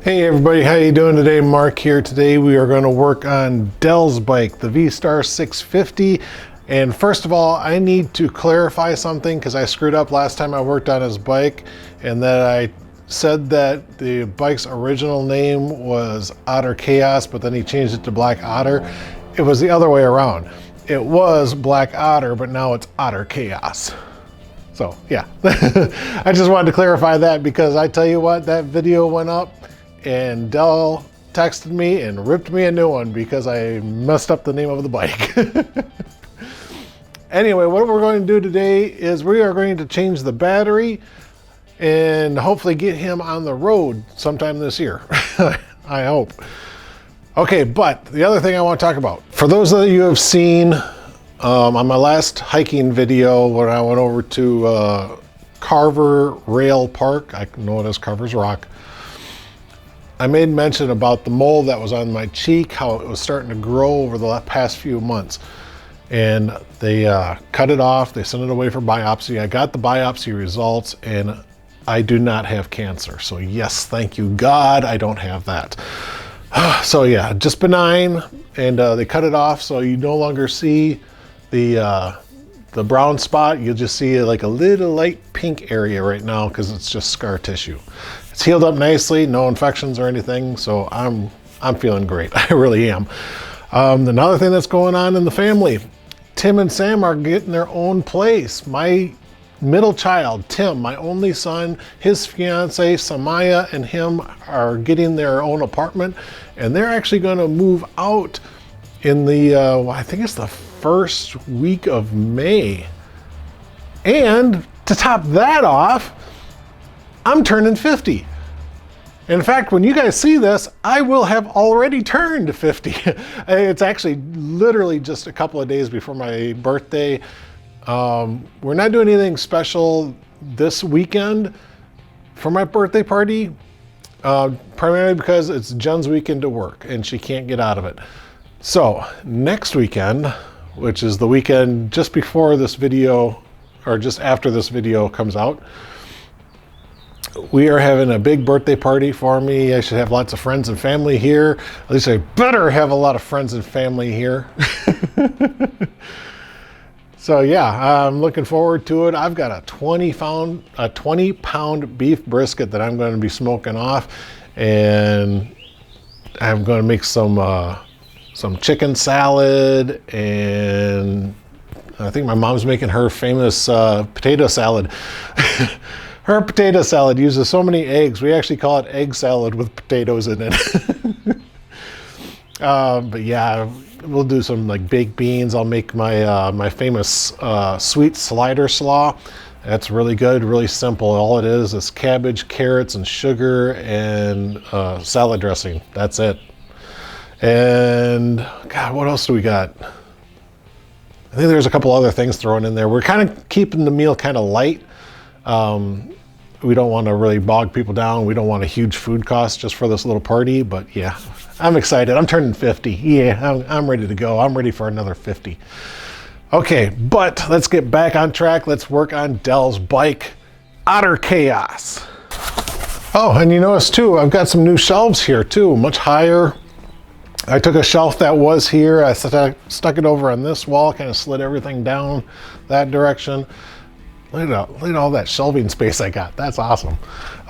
Hey everybody, how you doing today? Mark here. Today we are going to work on Dell's bike, the V-Star 650. And first of all, I need to clarify something because I screwed up last time I worked on his bike, and that I said that the bike's original name was Otter Chaos, but then he changed it to Black Otter. It was the other way around. It was Black Otter, but now it's Otter Chaos. So yeah, I just wanted to clarify that because I tell you what, that video went up and Dell texted me and ripped me a new one because I messed up the name of the bike. Anyway, what we're going to do today is we are going to change the battery and hopefully get him on the road sometime this year. I hope. Okay, but the other thing I want to talk about, for those of you who have seen on my last hiking video when I went over to Carver Rail Park, I know it as Carver's Rock, I made mention about the mole that was on my cheek, how it was starting to grow over the past few months. And they cut it off, they sent it away for biopsy. I got the biopsy results and I do not have cancer. So yes, thank you God, I don't have that. So yeah, just benign, and they cut it off so you no longer see the brown spot. You'll just see like a little light pink area right now because it's just scar tissue. It's healed up nicely, no infections or anything, so I'm feeling great. I really am. Another thing that's going on in the family, Tim and Sam are getting their own place. My middle child, Tim, my only son, his fiance, Samaya, and him are getting their own apartment, and they're actually going to move out in the, I think it's the first week of May. And to top that off, I'm turning 50. In fact, when you guys see this, I will have already turned 50. It's actually literally just a couple of days before my birthday. We're not doing anything special this weekend for my birthday party, primarily because it's Jen's weekend to work and she can't get out of it. So next weekend, which is the weekend just before this video, or just after this video comes out, we are having a big birthday party for me. I should have lots of friends and family here. At least I better have a lot of friends and family here. So yeah, I'm looking forward to it. I've got a 20-pound beef brisket that I'm going to be smoking off, and I'm going to make some chicken salad, and I think my mom's making her famous potato salad. Her potato salad uses so many eggs. We actually call it egg salad with potatoes in it. But yeah, we'll do some like baked beans. I'll make my my famous sweet slider slaw. That's really good, really simple. All it is cabbage, carrots, and sugar, and salad dressing. That's it. And God, what else do we got? I think there's a couple other things thrown in there. We're kind of keeping the meal kind of light. We don't want to really bog people down. We don't want a huge food cost just for this little party, but yeah, I'm excited. I'm turning 50. Yeah, I'm ready to go. I'm ready for another 50. Okay, but let's get back on track. Let's work on Dell's bike, Otter Chaos. Oh, and you notice too, I've got some new shelves here too, much higher. I took a shelf that was here, I stuck it over on this wall, kind of slid everything down that direction. Look at all that shelving space I got. That's awesome.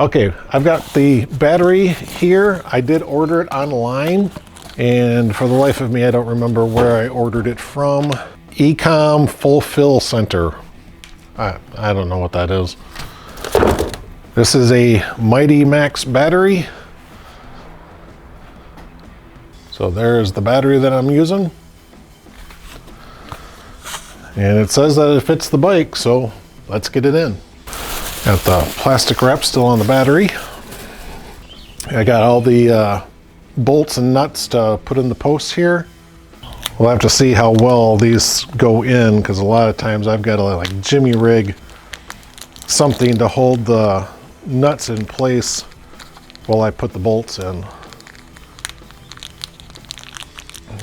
Okay, I've got the battery here. I did order it online, and for the life of me, I don't remember where I ordered it from. Ecom Fulfill Center. I don't know what that is. This is a Mighty Max battery. So there's the battery that I'm using. And it says that it fits the bike, so let's get it in. Got the plastic wrap still on the battery. I got all the bolts and nuts to put in the posts here. We'll have to see how well these go in, because a lot of times I've got to like jimmy rig something to hold the nuts in place while I put the bolts in.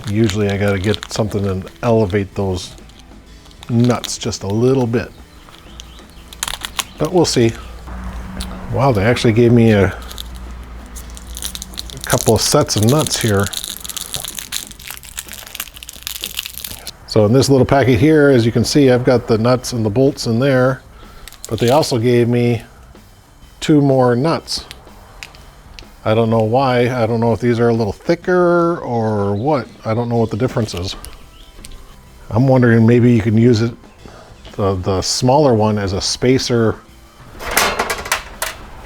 Usually I got to get something and elevate those nuts just a little bit. But we'll see. Wow, they actually gave me a couple of sets of nuts here. So in this little packet here, as you can see, I've got the nuts and the bolts in there, but they also gave me 2 more nuts. I don't know why. I don't know if these are a little thicker or what. I don't know what the difference is. I'm wondering maybe you can use it, the smaller one, as a spacer.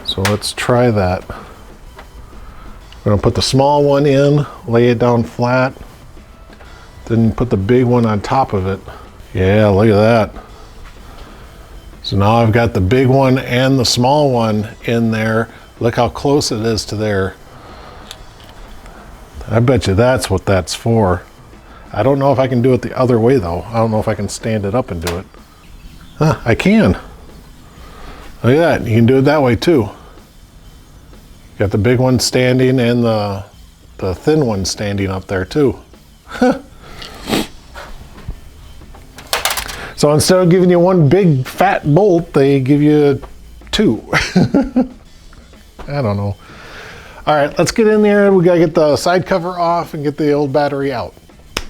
So let's try that. I'm gonna put the small one in, lay it down flat, then put the big one on top of it. Yeah, look at that. So now I've got the big one and the small one in there. Look how close it is to there. I bet you that's what that's for. I don't know if I can do it the other way though. I don't know if I can stand it up and do it. Huh, I can. Look at that, you can do it that way too. Got the big one standing and the thin one standing up there too. So instead of giving you 1 big fat bolt, they give you 2. I don't know. All right, let's get in there. We gotta get the side cover off and get the old battery out.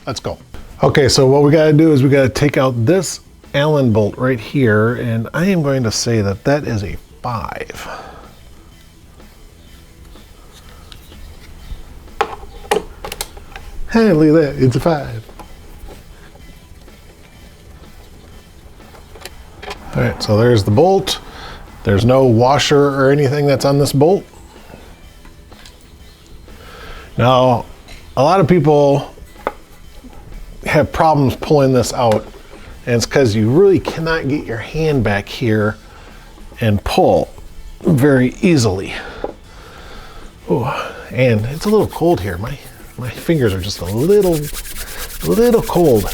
Let's go. Okay, so what we gotta do is we gotta take out this Allen bolt right here, and I am going to say that that is a 5. Hey, look at that, it's a 5. All right, so there's the bolt. There's no washer or anything that's on this bolt. Now, a lot of people have problems pulling this out, and it's because you really cannot get your hand back here and pull very easily. Oh, and it's a little cold here. My fingers are just a little cold.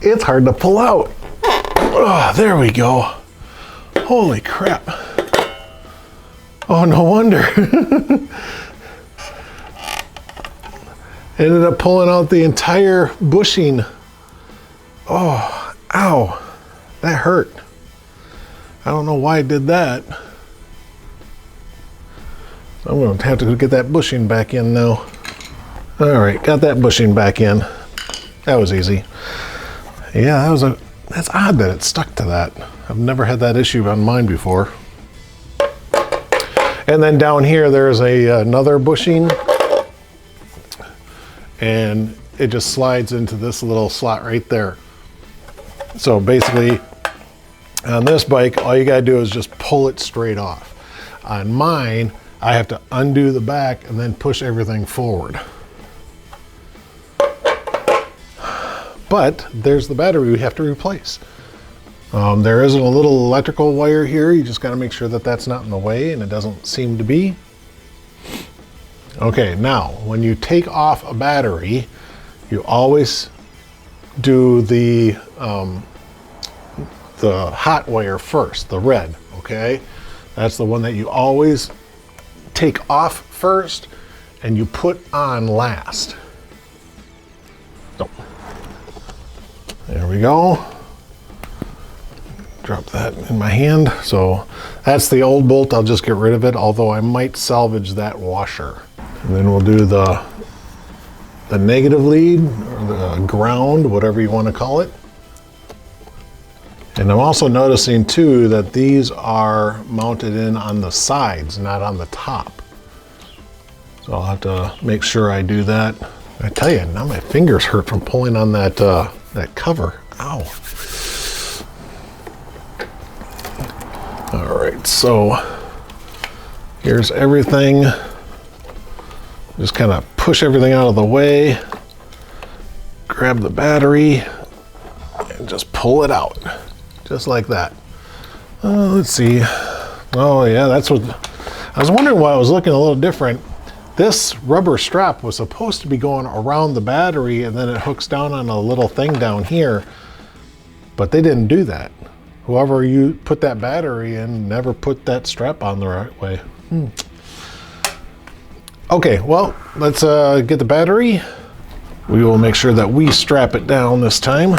It's hard to pull out. Oh, there we go. Holy crap. Oh, no wonder. Ended up pulling out the entire bushing. Oh, ow. That hurt. I don't know why I did that. I'm going to have to get that bushing back in now. All right, got that bushing back in. That was easy. Yeah, that's odd that it stuck to that. I've never had that issue on mine before. And then down here, there's another bushing, and it just slides into this little slot right there. So basically, on this bike, all you gotta do is just pull it straight off. On mine, I have to undo the back and then push everything forward. But there's the battery we have to replace. There isn't a little electrical wire here. You just got to make sure that that's not in the way, and it doesn't seem to be. Okay, now when you take off a battery, you always do the hot wire first, the red. Okay, that's the one that you always take off first and you put on last. So, there we go. Drop that in my hand. So that's the old bolt. I'll just get rid of it, although I might salvage that washer. And then we'll do the negative lead, or the ground, whatever you want to call it. And I'm also noticing too that these are mounted in on the sides, not on the top. So I'll have to make sure I do that. I tell you, now my fingers hurt from pulling on that cover. Ow. All right, so here's everything. Just kind of push everything out of the way, grab the battery, and just pull it out, just like that. Let's see. Oh yeah, that's what, I was wondering why it was looking a little different. This rubber strap was supposed to be going around the battery and then it hooks down on a little thing down here, but they didn't do that. Whoever you put that battery in never put that strap on the right way. Okay, well, let's get the battery. We will make sure that we strap it down this time.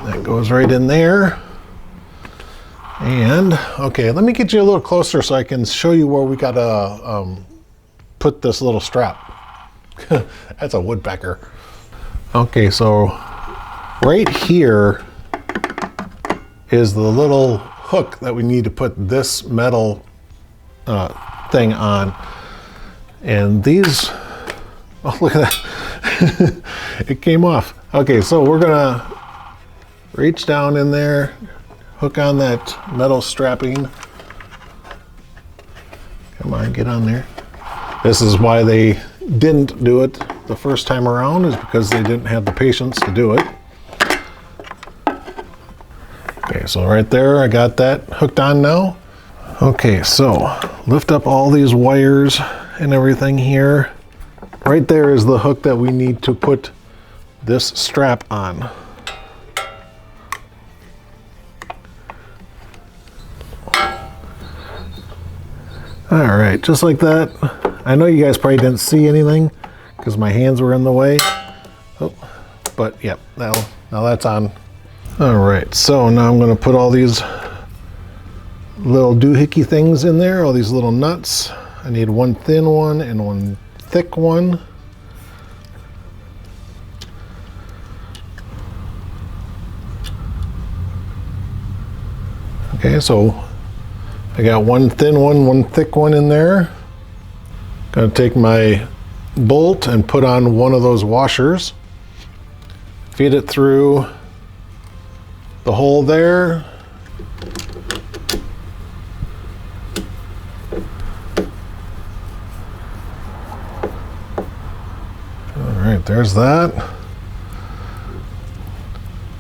That goes right in there. And okay, let me get you a little closer so I can show you where we gotta put this little strap. That's a woodpecker. Okay, so right here is the little hook that we need to put this metal thing on. And these, oh, look at that. It came off. Okay, so we're gonna reach down in there, hook on that metal strapping. Come on, get on there. This is why they didn't do it the first time around, is because they didn't have the patience to do it. Okay, so right there, I got that hooked on now. Okay, so lift up all these wires and everything here. Right there is the hook that we need to put this strap on. All right, just like that. I know you guys probably didn't see anything because my hands were in the way. Oh, but yep, now that's on. All right, so now I'm gonna put all these little doohickey things in there, all these little nuts. I need one thin one and one thick one. Okay, so I got one thin one thick one in there. Gonna take my bolt and put on one of those washers. Feed it through the hole there. All right, there's that.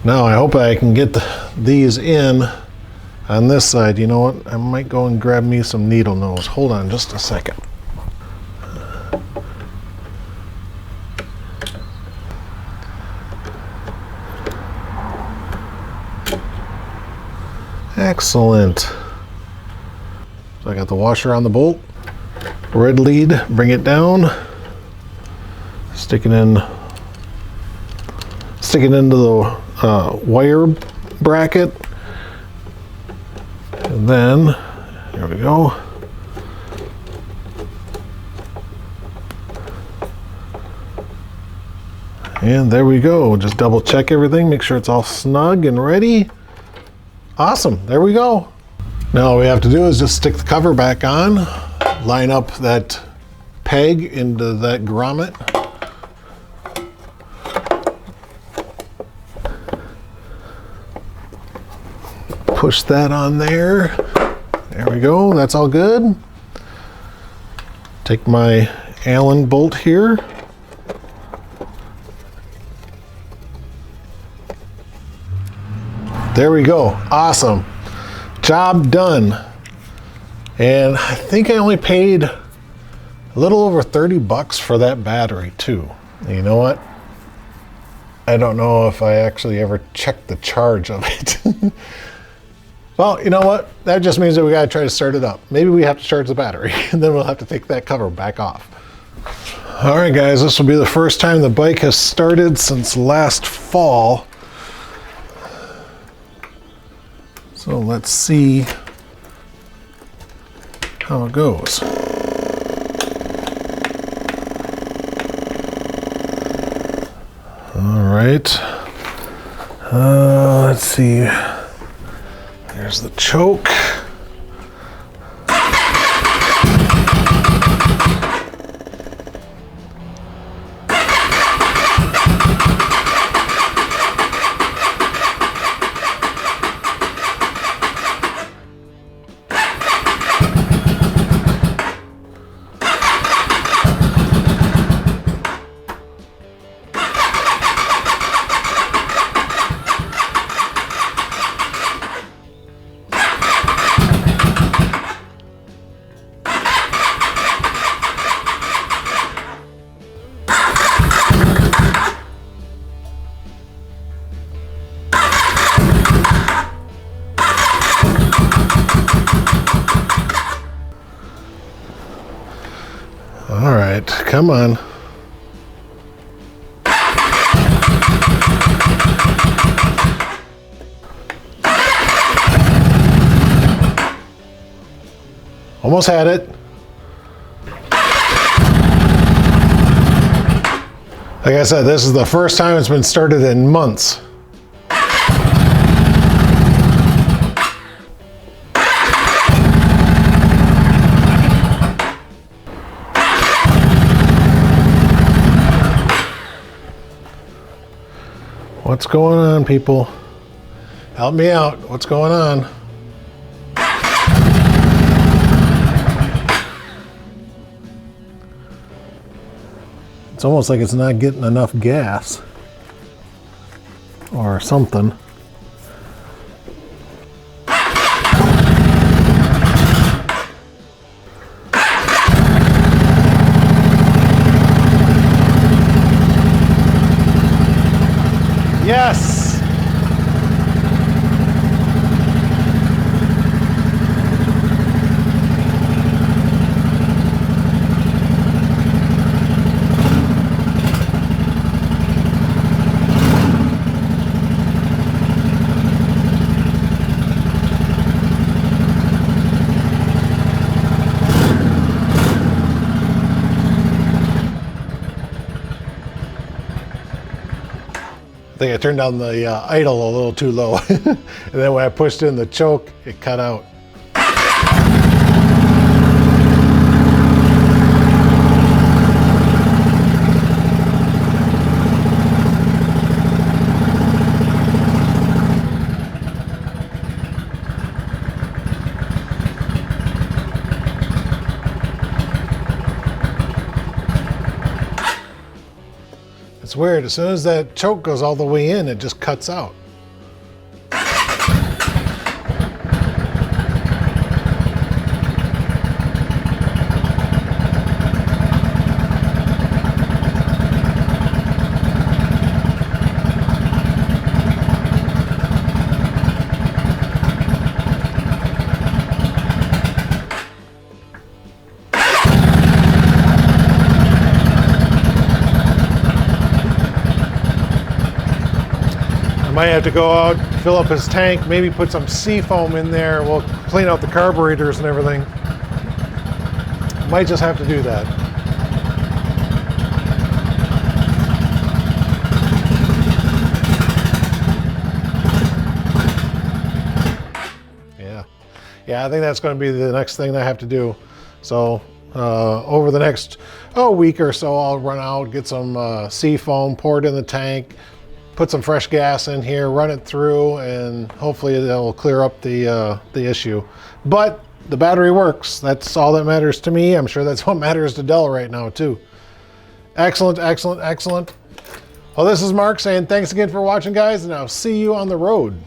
Now I hope I can get these in on this side. You know what? I might go and grab me some needle nose. Hold on just a second. Excellent. So I got the washer on the bolt. Red lead, bring it down. Stick it into the wire bracket. And then, there we go. And there we go. Just double check everything, make sure it's all snug and ready. Awesome, there we go. Now all we have to do is just stick the cover back on, line up that peg into that grommet. Push that on there. There we go, that's all good. Take my Allen bolt here. There we go, awesome. Job done. And I think I only paid a little over 30 bucks for that battery too. And you know what? I don't know if I actually ever checked the charge of it. Well, you know what? That just means that we gotta try to start it up. Maybe we have to charge the battery and then we'll have to take that cover back off. All right guys, this will be the first time the bike has started since last fall. So let's see how it goes. All right. Let's see. There's the choke. All right, come on. Almost had it. Like I said, this is the first time it's been started in months. What's going on, people? Help me out. What's going on? It's almost like it's not getting enough gas or something. Yes! I think I turned down the idle a little too low. And then when I pushed in the choke, it cut out. It's weird, as soon as that choke goes all the way in, it just cuts out. Might have to go out, fill up his tank, maybe put some sea foam in there. We'll clean out the carburetors and everything. Might just have to do that. Yeah, I think that's going to be the next thing that I have to do. So over the next week or so, I'll run out, get some sea foam, pour it in the tank, put some fresh gas in here, run it through, and hopefully it'll clear up the issue. But the battery works. That's all that matters to me. I'm sure that's what matters to Dell right now too. Excellent, excellent, excellent. Well, this is Mark saying thanks again for watching, guys, and I'll see you on the road.